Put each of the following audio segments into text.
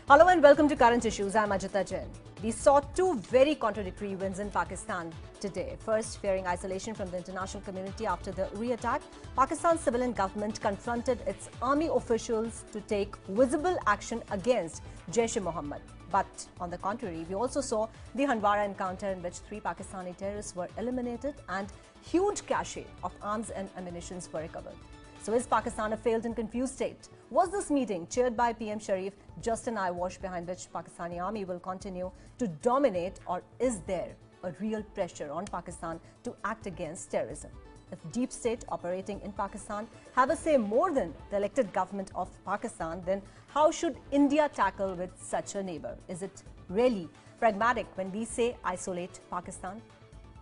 Hello and welcome to Current Issues. I'm Ajita Jain. We saw two very contradictory events in Pakistan today. First, fearing isolation from the international community after the Uri attack, Pakistan's civilian government confronted its army officials to take visible action against Jaish-e-Mohammed. But on the contrary, we also saw the Handwara encounter in which 3 Pakistani terrorists were eliminated and huge cache of arms and ammunition were recovered. So is Pakistan a failed and confused state? Was this meeting chaired by PM Sharif just an eyewash behind which Pakistani army will continue to dominate, or is there a real pressure on Pakistan to act against terrorism? If deep state operating in Pakistan have a say more than the elected government of Pakistan, then how should India tackle with such a neighbor? Is it really pragmatic when we say isolate Pakistan?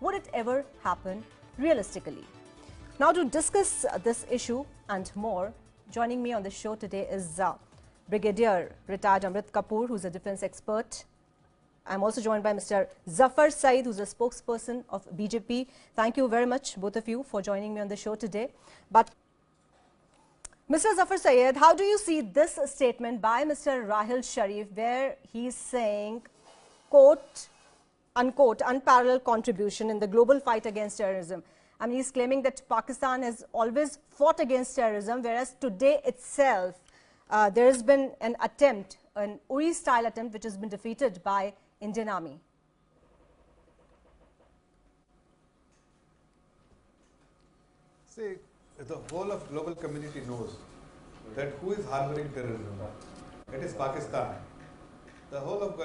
Would it ever happen realistically? Now, to discuss this issue and more, joining me on the show today is Brigadier retired Amrit Kapoor, who's a defense expert. I'm also joined by Mr. Zafar Saeed, who's a spokesperson of BJP. Thank you very much, both of you, for joining me on the show today. But Mr. Zafar Saeed, how do you see this statement by Mr. Raheel Sharif, where he's saying, quote, unquote, unparalleled contribution in the global fight against terrorism? I mean, he's claiming that Pakistan has always fought against terrorism, whereas today itself, there has been an attempt, an Uri-style attempt, which has been defeated by Indian Army. See, the whole of global community knows that who is harboring terrorism. It is Pakistan. The whole of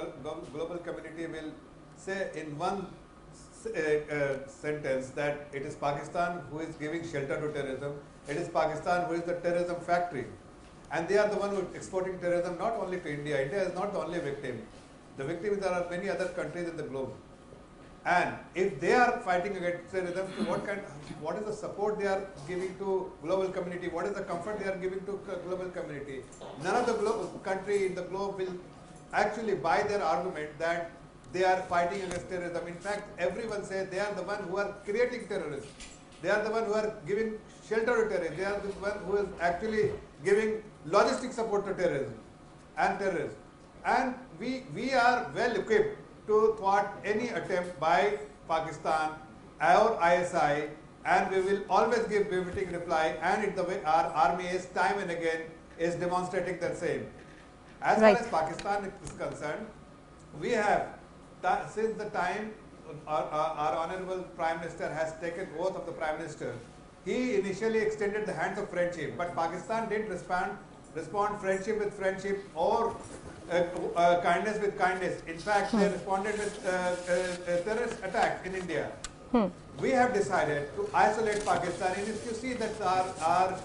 global community will say in one sentence that it is Pakistan who is giving shelter to terrorism. It is Pakistan who is the terrorism factory. And they are the one who is exporting terrorism not only to India. India is not the only victim. The victims are many other countries in the globe. And if they are fighting against terrorism, so what is the support they are giving to global community? What is the comfort they are giving to global community? None of the country in the globe will actually buy their argument that they are fighting against terrorism. In fact, everyone says they are the one who are creating terrorism. They are the one who are giving shelter to terrorism. They are the one who is actually giving logistic support to terrorism and terrorists. And we are well equipped to thwart any attempt by Pakistan or ISI, and we will always give befitting reply, and it's the way our army is time and again is demonstrating the same. As far as Pakistan is concerned, we have since the time our Honorable Prime Minister has taken oath of the Prime Minister, he initially extended the hands of friendship, but Pakistan didn't respond friendship with friendship or kindness with kindness. In fact, they responded with terrorist attacks in India. We have decided to isolate Pakistan, and if you see that our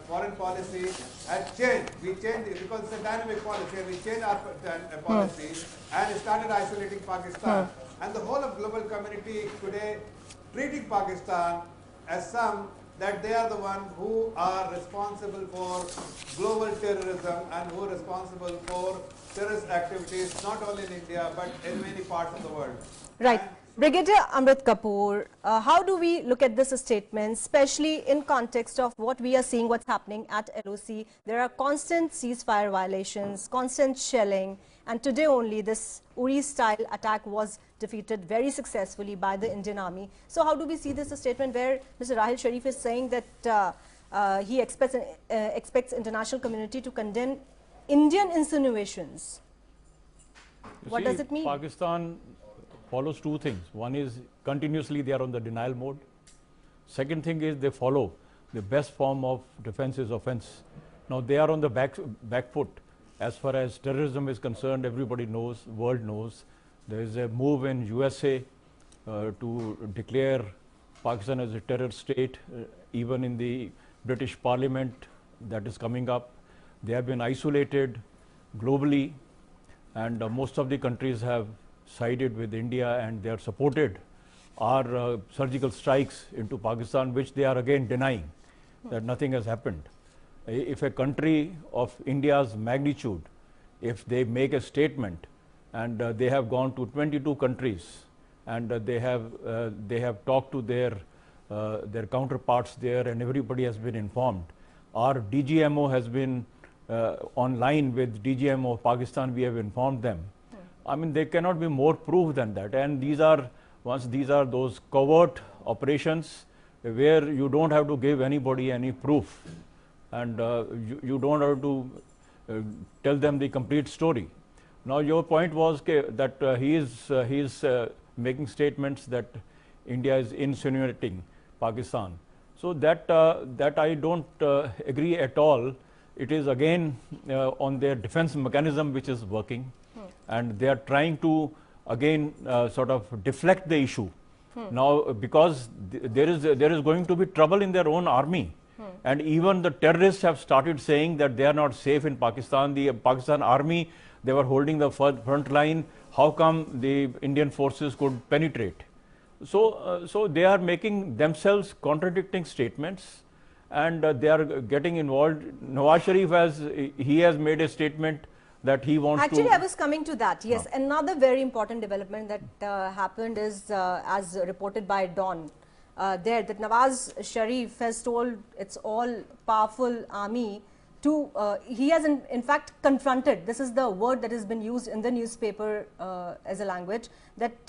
foreign policy has changed, we changed it because it's a dynamic policy, we changed our policy and started isolating Pakistan. And the whole of global community today treating Pakistan as some that they are the one who are responsible for global terrorism and who are responsible for terrorist activities not only in India but in many parts of the world. Right. Brigadier Amrit Kapoor, how do we look at this statement, especially in context of what we are seeing, what's happening at LOC? There are constant ceasefire violations, constant shelling, and today only this Uri-style attack was defeated very successfully by the Indian Army. So how do we see this statement where Mr. Raheel Sharif is saying that he expects international community to condemn Indian insinuations? What does it mean? Pakistan follows two things. One is continuously they are on the denial mode. Second thing is they follow the best form of defense is offense. Now they are on the back foot. As far as terrorism is concerned, everybody knows, world knows. There is a move in USA to declare Pakistan as a terror state, even in the British Parliament that is coming up. They have been isolated globally, and most of the countries have sided with India, and they are supported our surgical strikes into Pakistan, which they are again denying that nothing has happened. If a country of India's magnitude, if they make a statement and they have gone to 22 countries and they have talked to their counterparts there, and everybody has been informed. Our DGMO has been online with DGM of Pakistan, we have informed them. I mean, there cannot be more proof than that. And these are those covert operations where you don't have to give anybody any proof, and you don't have to tell them the complete story. Now, your point was that he is making statements that India is insinuating Pakistan. So that I don't agree at all. It is again on their defense mechanism which is working, and they are trying to again sort of deflect the issue. Now, because there is going to be trouble in their own army, and even the terrorists have started saying that they are not safe in Pakistan. The Pakistan army, they were holding the front line. How come the Indian forces could penetrate? So they are making themselves contradicting statements, and they are getting involved. Nawaz Sharif has made a statement that he wants to. Actually, I was coming to that. Yes, another very important development that happened is, as reported by Dawn, that Nawaz Sharif has told its all-powerful army to, he has in fact confronted, this is the word that has been used in the newspaper as a language, that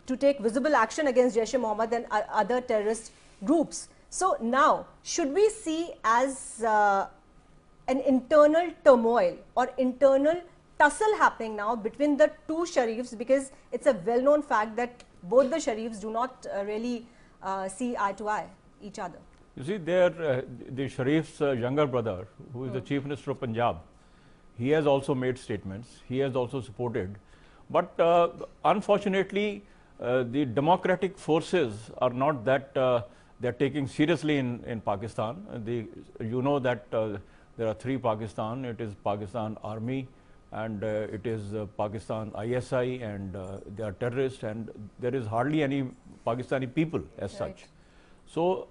to take visible action against Jaish-e-Mohammed and other terrorist groups. So now, should we see as an internal turmoil or internal tussle happening now between the two Sharifs, because it's a well-known fact that both the Sharifs do not really see eye to eye each other? You see, the Sharif's younger brother, who is the Chief Minister of Punjab, he has also made statements. He has also supported. But unfortunately, the democratic forces are not that they are taking seriously in Pakistan. You know that there are three Pakistan. It is Pakistan Army, and it is Pakistan ISI, and they are terrorists, and there is hardly any Pakistani people as such. So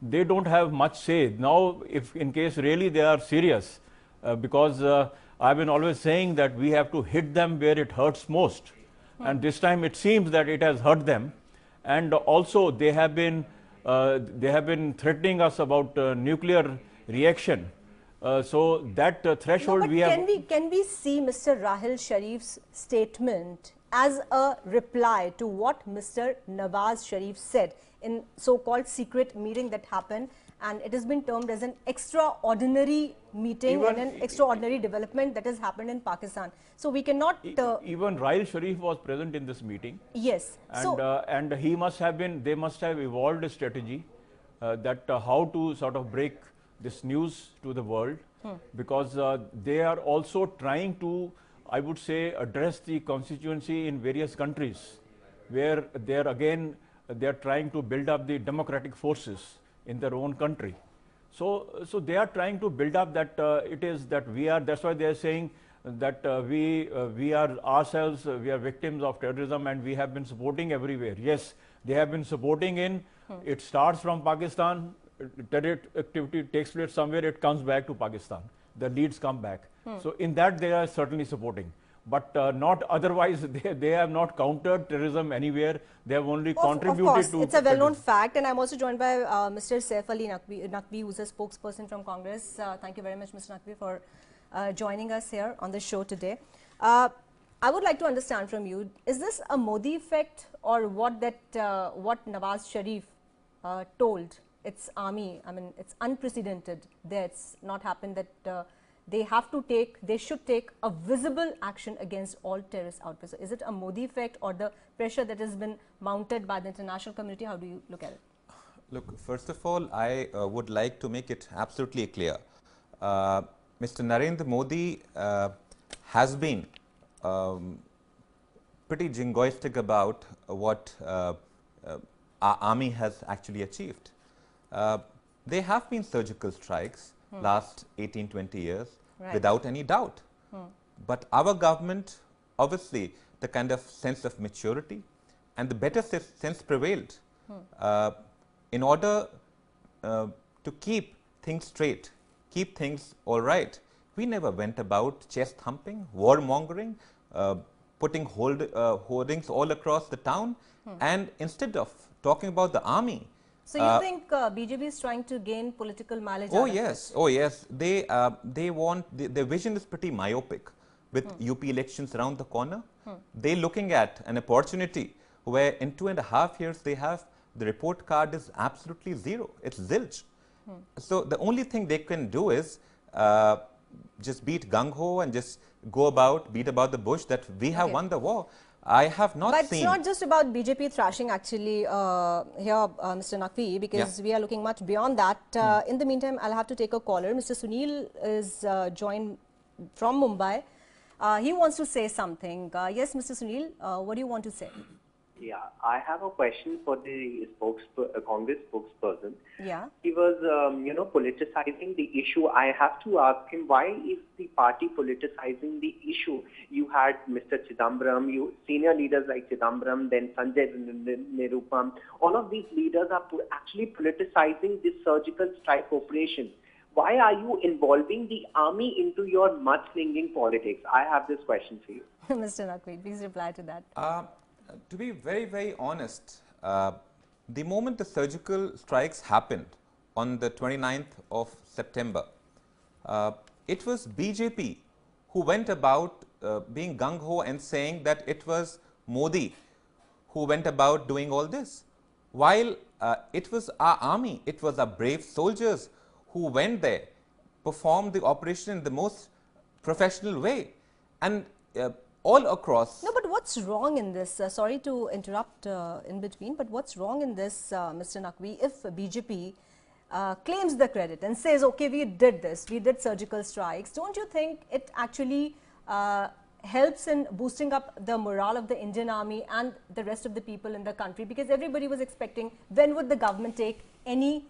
they don't have much say. Now, if in case really they are serious, because I've been always saying that we have to hit them where it hurts most. And this time it seems that it has hurt them. And also they have been threatening us about nuclear reaction. So that threshold we have. Can we see Mr. Raheel Sharif's statement as a reply to what Mr. Nawaz Sharif said in so-called secret meeting that happened, and it has been termed as an extraordinary meeting and an extraordinary development that has happened in Pakistan. So we cannot. Even Raheel Sharif was present in this meeting. Yes. And and he must have been. They must have evolved a strategy that how to sort of break this news to the world, because they are also trying to, I would say, address the constituency in various countries, where they are trying to build up the democratic forces in their own country. So they are trying to build up that it is that we are. That's why they are saying that we are ourselves, we are victims of terrorism, and we have been supporting everywhere. Yes, they have been supporting in. It starts from Pakistan. Terror activity takes place somewhere. It comes back to Pakistan. The leads come back. So in that they are certainly supporting. But not otherwise. They have not countered terrorism anywhere. They have only contributed of course, to. It's a well-known fact, and I'm also joined by Mr. Saif Ali Naqvi, who's a spokesperson from Congress. Thank you very much, Mr. Naqvi, for joining us here on the show today. I would like to understand from you: is this a Modi effect, or what Nawaz Sharif told its army? I mean, it's unprecedented. It's not happened that. They should take a visible action against all terrorist outbursts. Is it a Modi effect or the pressure that has been mounted by the international community? How do you look at it? Look, first of all, I would like to make it absolutely clear. Mr. Narendra Modi has been pretty jingoistic about what our army has actually achieved. There have been surgical strikes last 18-20 years, without any doubt. But our government, obviously, the kind of sense of maturity and the better sense prevailed in order to keep things straight, keep things all right. We never went about chest thumping, warmongering, putting hoardings all across the town. And instead of talking about the army, So you think BJP is trying to gain political mileage? Oh out of yes, it? oh yes. They want their vision is pretty myopic. With UP elections around the corner, they're looking at an opportunity where in 2.5 years they have the report card is absolutely zero. It's zilch. So the only thing they can do is just beat gung-ho and just go about, beat about the bush that we have won the war. I have not But seen. it's not just about BJP thrashing actually here, Mr. Naqvi, because we are looking much beyond that. In the meantime, I'll have to take a caller. Mr. Sunil is joined from Mumbai. He wants to say something. Yes, Mr. Sunil, what do you want to say? Yeah, I have a question for the Congress spokesperson. Yeah. He was, politicizing the issue. I have to ask him, why is the party politicizing the issue? You had Mr. Chidambaram, senior leaders like Chidambaram, then Sanjay Nirupam. All of these leaders are actually politicizing this surgical strike operation. Why are you involving the army into your mudslinging politics? I have this question for you. Mr. Naqvi, please reply to that. To be very, very honest, the moment the surgical strikes happened on the 29th of September, it was BJP who went about being gung-ho and saying that it was Modi who went about doing all this. While it was our army, it was our brave soldiers who went there, performed the operation in the most professional way. And all across. No, but what's wrong in this? Sorry to interrupt in between, but what's wrong in this, Mr. Naqvi, if BJP claims the credit and says, okay, we did this, we did surgical strikes, don't you think it actually helps in boosting up the morale of the Indian army and the rest of the people in the country? Because everybody was expecting, when would the government take any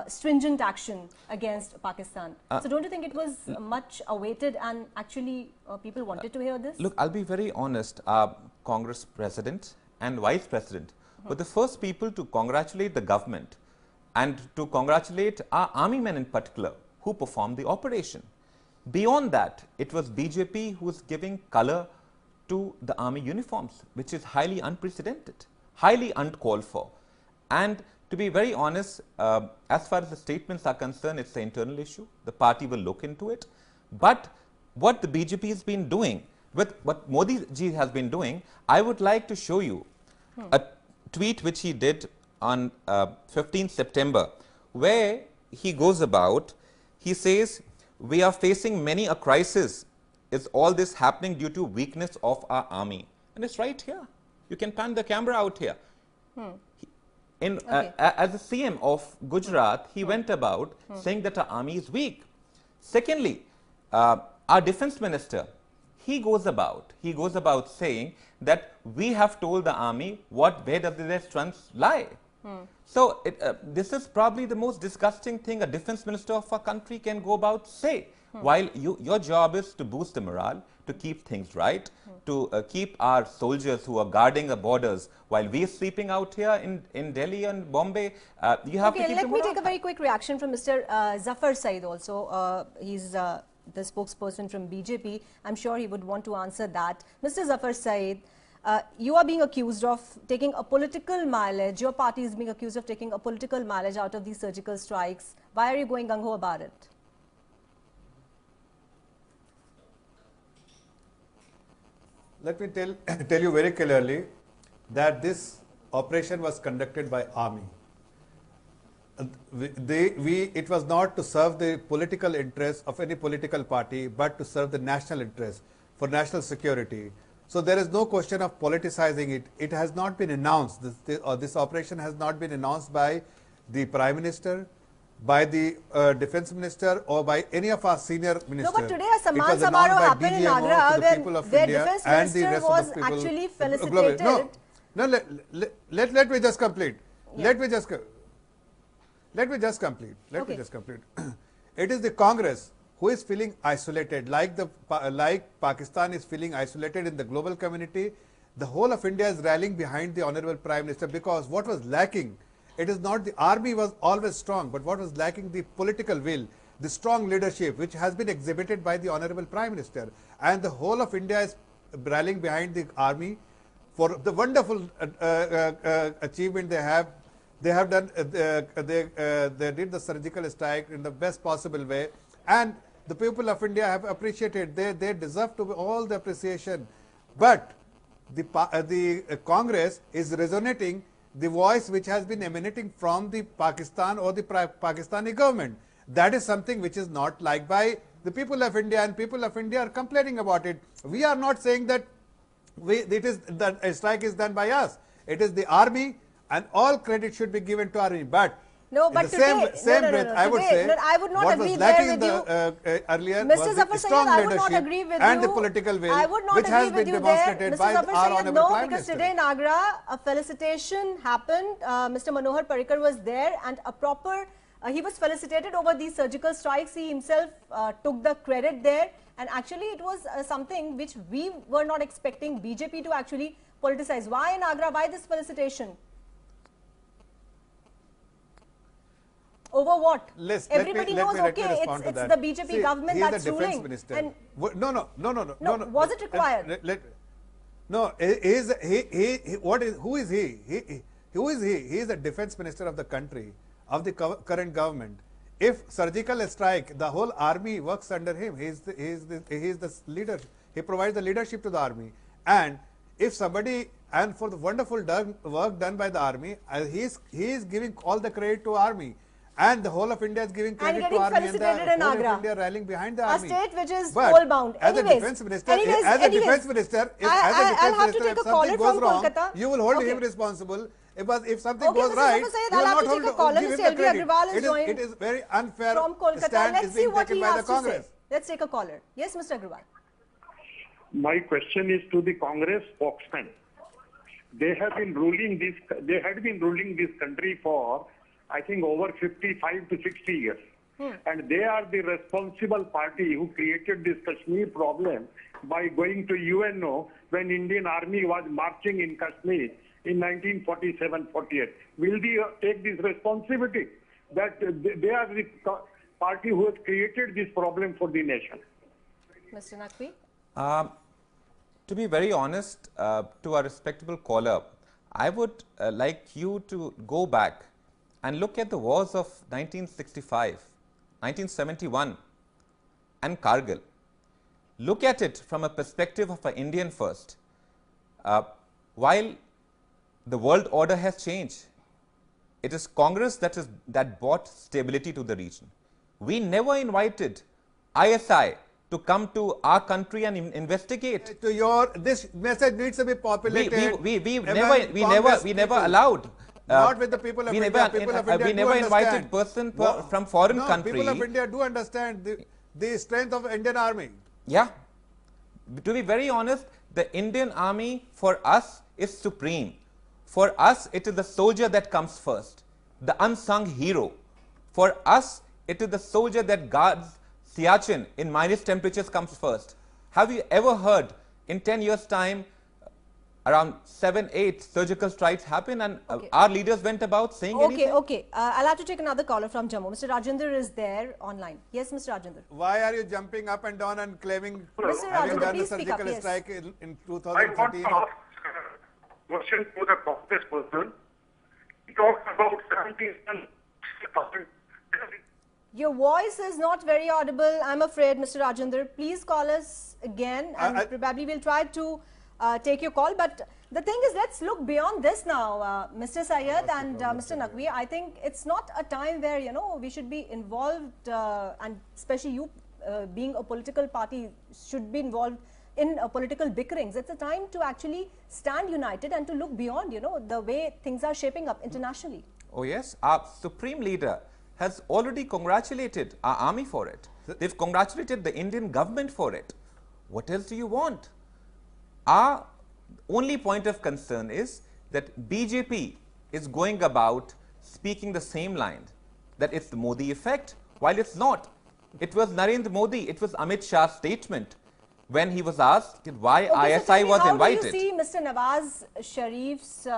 stringent action against Pakistan? So don't you think it was much awaited and actually people wanted to hear this? Look, I'll be very honest. Our Congress President and Vice President were the first people to congratulate the government and to congratulate our army men in particular who performed the operation. Beyond that, it was BJP who was giving color to the army uniforms, which is highly unprecedented, highly uncalled for. And to be very honest, as far as the statements are concerned, it's an internal issue. The party will look into it. But what the BJP has been doing, with what Modi ji has been doing, I would like to show you a tweet which he did on 15th September, where he goes about, he says, we are facing many a crisis. Is all this happening due to weakness of our army? And it's right here. You can pan the camera out here. As the CM of Gujarat, he went about saying that our army is weak. Secondly, our defense minister, he goes about saying that we have told the army where does their strengths lie. So this is probably the most disgusting thing a defense minister of our country can go about say. While your job is to boost the morale, to keep things right, to keep our soldiers who are guarding the borders while we are sleeping out here in Delhi and Bombay, you have to keep let me take a very quick reaction from Mr. Zafar Saeed also. He's the spokesperson from BJP. I'm sure he would want to answer that. Mr. Zafar Saeed, you are being accused of taking a political mileage. Your party is being accused of taking a political mileage out of these surgical strikes. Why are you going gung-ho about it? Let me tell you very clearly that this operation was conducted by army. It was not to serve the political interests of any political party, but to serve the national interest for national security. So there is no question of politicizing it. It has not been announced. This operation has not been announced by the Prime Minister, by the Defense Minister, or by any of our senior ministers. No, but today a Samman Samaroh happened in Agra where Defense Minister was actually felicitated. No, let me just complete. Yeah. Let me just complete. It is the Congress who is feeling isolated, like Pakistan is feeling isolated in the global community. The whole of India is rallying behind the Honorable Prime Minister, because what was lacking, it is not the army was always strong, but what was lacking, the political will, the strong leadership which has been exhibited by the Honorable Prime Minister. And the whole of India is rallying behind the army for the wonderful achievement they have They have done, they did the surgical strike in the best possible way, and the people of India have appreciated. They deserve to be all the appreciation, but the Congress is resonating the voice which has been emanating from the Pakistan or the Pakistani government. That is something which is not liked by the people of India, and people of India are complaining about it. We are not saying that that a strike is done by us. It is the army, and all credit should be given to army. But no, but in the today, same breath, I would say, I would not what agree was lacking there with the, earlier Mr. was Zafar the Syed, strong I would not leadership agree with and you. the political will, I would not which has agree with been you demonstrated there, by Mr. Zafar our Syed, Honourable no, Prime because Minister. today in Agra, a felicitation happened. Mr. Manohar Parrikar was there, and a proper, he was felicitated over these surgical strikes. He himself took the credit there, and actually it was something which we were not expecting BJP to actually politicize. Why in Agra? Why this felicitation? Over what? Everybody knows, okay, it's the BJP government that's ruling. Minister. And no. Was it required? Who is he? Who is he? He is the defense minister of the country, of the current government. If surgical strike, the whole army works under him. He is the leader. He provides the leadership to the army. And if somebody, and for the wonderful work done by the army, he is giving all the credit to army. And the whole of India is giving credit to army, and the whole of India rallying behind the army. A state which is goal bound. As a defense minister, if something goes wrong, you will hold him responsible. If something goes right, you will not hold give him the credit. It is very unfair stand is being taken by the Congress. Let's take a caller. Yes, Mr. Agrawal. My question is to the Congress spokesman. They have been ruling this. They had been ruling this country for, I think, over 55 to 60 years. And they are the responsible party who created this Kashmir problem by going to UNO when Indian Army was marching in Kashmir in 1947-48. Will they take this responsibility that they are the party who has created this problem for the nation? Mr. Naqvi? To be very honest, to our respectable caller, I would like you to go back and look at the wars of 1965, 1971 and Kargil. Look at it from a perspective of an Indian first. While the world order has changed, it is Congress that brought stability to the region. We never invited ISI to come to our country and investigate. This message needs to be populated. We never allowed. Not with the people of India. People of India we never invited person from foreign country. People of India do understand the strength of Indian army. Yeah. To be very honest, the Indian army for us is supreme. For us, it is the soldier that comes first, the unsung hero. For us, it is the soldier that guards Siachen in minus temperatures comes first. Have you ever heard in 10 years' time around 7-8 surgical strikes happen and our leaders went about saying anything? Okay. I'll have to take another caller from Jammu. Mr. Rajendra is there online. Yes, Mr. Rajendra. Why are you jumping up and down and claiming having done the surgical strike in 2013? I want to ask a question to the Congress person. He talks about 17%. Your voice is not very audible, I'm afraid, Mr. Rajendra. Please call us again and probably we'll try to take your call. But the thing is, let's look beyond this now, Mr. Syed and Mr. Naqvi. I think it's not a time where, we should be involved and especially you being a political party should be involved in political bickerings. It's a time to actually stand united and to look beyond, the way things are shaping up internationally. Oh yes, our supreme leader has already congratulated our army for it. They've congratulated the Indian government for it. What else do you want? Our only point of concern is that BJP is going about speaking the same line, that it's the Modi effect, while it's not. It was Narendra Modi, it was Amit Shah's statement when he was asked why ISI was invited. How do you see Mr. Nawaz Sharif's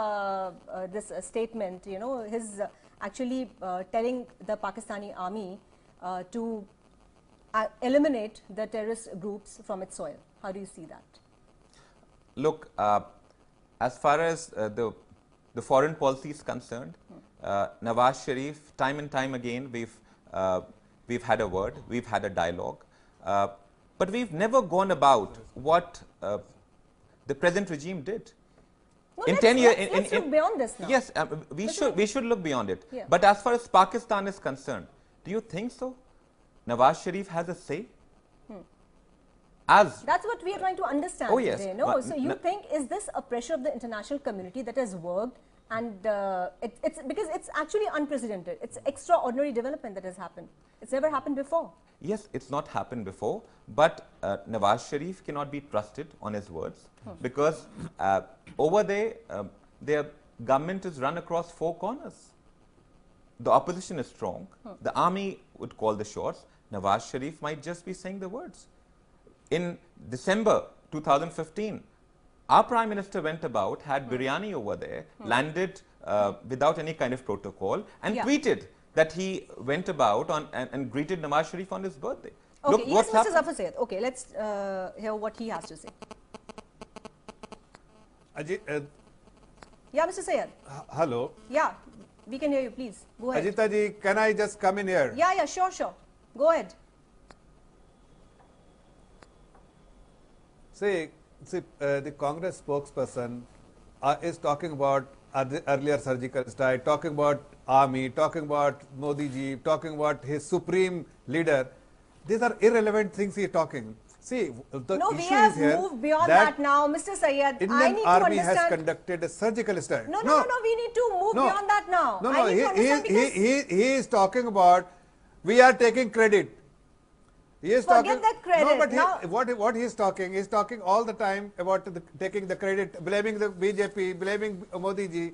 this statement, his actually telling the Pakistani army to eliminate the terrorist groups from its soil? How do you see that? Look, as far as the foreign policy is concerned, Nawaz Sharif, time and time again, we've had a word, we've had a dialogue, but we've never gone about what the present regime did. No, In let's, 10 years, let's look beyond this now. Yes, we should look beyond it. Yeah. But as far as Pakistan is concerned, do you think so? Nawaz Sharif has a say? As That's what we are trying to understand Oh, yes. today. No, But so you think, is this a pressure of the international community that has worked, and it's because it's actually unprecedented. It's extraordinary development that has happened. It's never happened before. Yes, it's not happened before, but Nawaz Sharif cannot be trusted on his words because over there, their government is run across four corners. The opposition is strong. The army would call the shots. Nawaz Sharif might just be saying the words. In December 2015, our Prime Minister went about, had biryani over there, landed without any kind of protocol, and tweeted that he went about and greeted Nawaz Sharif on his birthday. Okay, Look, yes, what's Mr. happened. Zafar Syed. Okay, let's hear what he has to say. Ajit, Yeah, Mr. Syed. hello. Yeah, we can hear you. Please go ahead. Ajita ji, can I just come in here? Yeah, sure. Go ahead. See, the Congress spokesperson is talking about earlier surgical strike, talking about army, talking about Modi ji, talking about his supreme leader. These are irrelevant things he is talking. See, the No, we issue have is here moved beyond that now, Mr. Syed. I Indian need army to has understand. conducted a surgical strike. No, we need to move beyond that now. No, I need to understand because he is talking about we are taking credit. He is Forget talking, that credit. No, but Now- what he is talking all the time about taking the credit, blaming the BJP, blaming Modi ji.